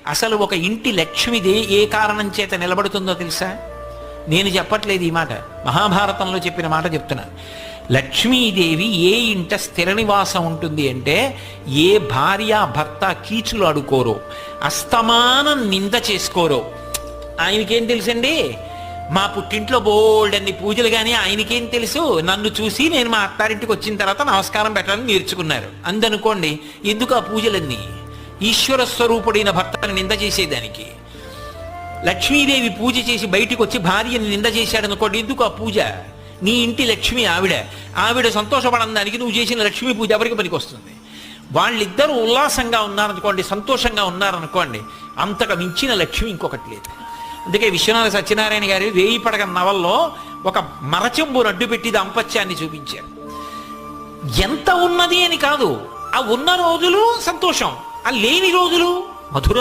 అసలు ఒక ఇంటి లక్ష్మిదే ఏ కారణం చేత నిలబడుతుందో తెలుసా? నేను చెప్పట్లేదు ఈ మాట, మహాభారతంలో చెప్పిన మాట చెప్తున్నాను. లక్ష్మీదేవి ఏ ఇంట స్థిర నివాసం ఉంటుంది అంటే, ఏ భార్య భర్త కీచులు అడుకోరో, అస్తమానం నింద చేసుకోరో. ఆయనకేం తెలుసండి, మా పుట్టింట్లో బోల్డన్ని పూజలు, కానీ ఆయనకేం తెలుసు? నన్ను చూసి నేను మా అత్తారింటికి వచ్చిన తర్వాత నమస్కారం పెట్టాలని నేర్చుకున్నారు అందనుకోండి. ఎందుకు ఆ పూజలన్నీ? ఈశ్వర స్వరూపుడైన భర్తను నింద చేసేదానికి. లక్ష్మీదేవి పూజ చేసి బయటికి వచ్చి భార్యని నింద చేశాడనుకోండి, ఎందుకు ఆ పూజ? నీ ఇంటి లక్ష్మి ఆవిడ సంతోషపడడానికి నువ్వు చేసిన లక్ష్మీ పూజ ఎవరికి పనికి వస్తుంది? వాళ్ళిద్దరూ ఉల్లాసంగా ఉన్నారనుకోండి, సంతోషంగా ఉన్నారనుకోండి, అంతకు మించిన లక్ష్మి ఇంకొకటి లేదు. అందుకే విశ్వనాథ సత్యనారాయణ గారి 1000 పడగ నవల్లో ఒక మరచెంబును అడ్డు పెట్టి దాంపత్యాన్ని చూపించారు. ఎంత ఉన్నది అని కాదు, ఆ ఉన్న రోజులు సంతోషం, ఆ లేని రోజులు మధురం.